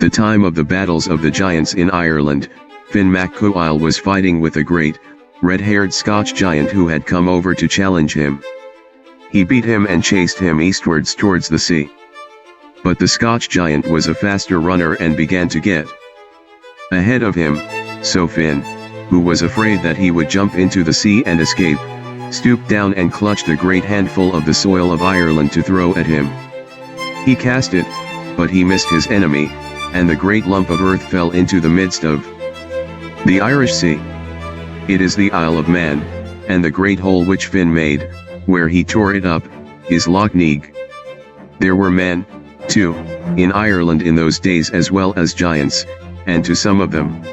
the time of the battles of the giants in Ireland, Finn mac Coil was fighting with a great, red-haired Scotch giant who had come over to challenge him. He beat him and chased him eastwards towards the sea. But the Scotch giant was a faster runner and began to get ahead of him, so Finn, who was afraid that he would jump into the sea and escape, stooped down and clutched a great handful of the soil of Ireland to throw at him. He cast it, but he missed his enemy, and the great lump of earth fell into the midst of the Irish Sea. It is the Isle of Man, and the great hole which Finn made, where he tore it up, is Loch Neagh. There were men, too, in Ireland in those days as well as giants, and to some of them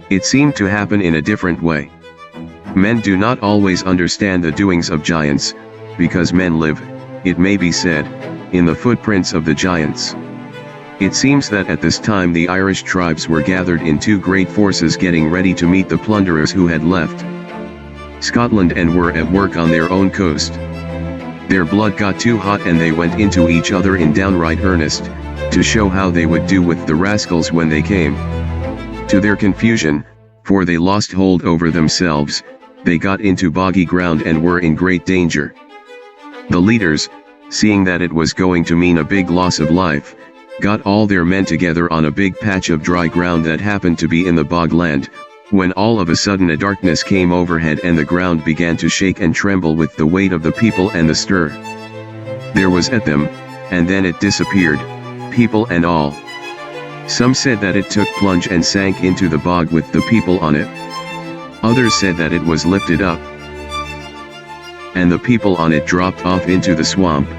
it seemed to happen in a different way. Men do not always understand the doings of giants, because men live, it may be said, in the footprints of the giants. It seems that at this time the Irish tribes were gathered in two great forces getting ready to meet the plunderers who had left Scotland and were at work on their own coast. Their blood got too hot and they went into each other in downright earnest, to show how they would do with the rascals when they came. To their confusion, for they lost hold over themselves, they got into boggy ground and were in great danger. The leaders, seeing that it was going to mean a big loss of life, got all their men together on a big patch of dry ground that happened to be in the bog land, when all of a sudden a darkness came overhead and the ground began to shake and tremble with the weight of the people and the stir there was at them, and then it disappeared, people and all. Some said that it took plunge and sank into the bog with the people on it. Others said that it was lifted up, and the people on it dropped off into the swamp.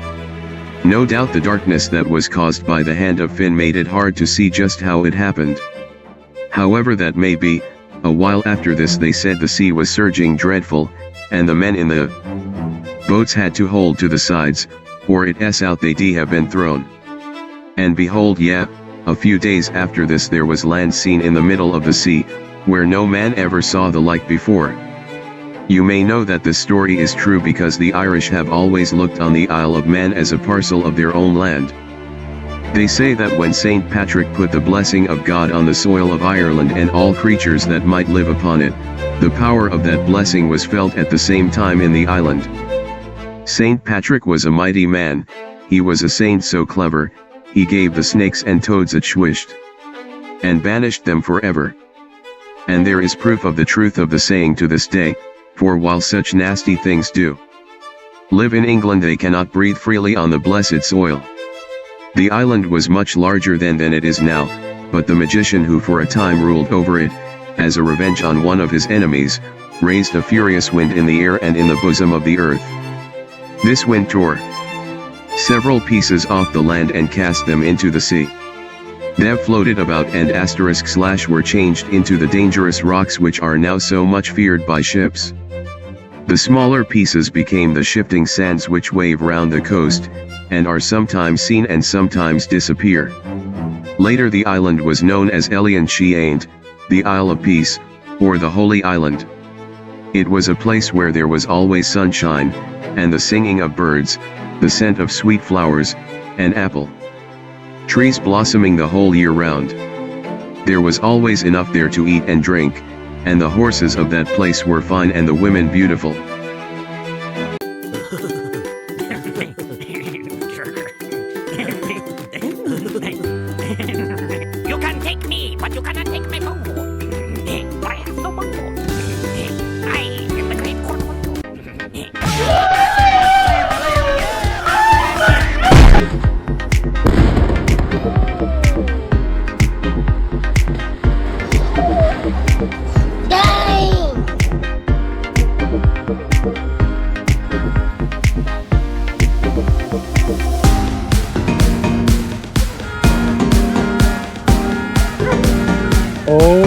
No doubt the darkness that was caused by the hand of Finn made it hard to see just how it happened. However that may be, a while after this they said the sea was surging dreadful, and the men in the boats had to hold to the sides, or it's out they'd have been thrown. And behold, a few days after this there was land seen in the middle of the sea, where no man ever saw the like before. You may know that this story is true because the Irish have always looked on the Isle of Man as a parcel of their own land. They say that when St. Patrick put the blessing of God on the soil of Ireland and all creatures that might live upon it, the power of that blessing was felt at the same time in the island. St. Patrick was a mighty man, he was a saint so clever, he gave the snakes and toads a swished, and banished them forever. And there is proof of the truth of the saying to this day, for while such nasty things do live in England they cannot breathe freely on the blessed soil. The island was much larger then than it is now, but the magician who for a time ruled over it, as a revenge on one of his enemies, raised a furious wind in the air and in the bosom of the earth. This wind tore several pieces off the land and cast them into the sea. They floated about and */ were changed into the dangerous rocks which are now so much feared by ships. The smaller pieces became the shifting sands which wave round the coast, and are sometimes seen and sometimes disappear. Later the island was known as Elian Sheaint, the Isle of Peace, or the Holy Island. It was a place where there was always sunshine, and the singing of birds, the scent of sweet flowers, and apple trees blossoming the whole year round. There was always enough there to eat and drink, and the horses of that place were fine and the women beautiful. You can take me, but you cannot take my food. For I have no more food. I am the great cornwall. Oh.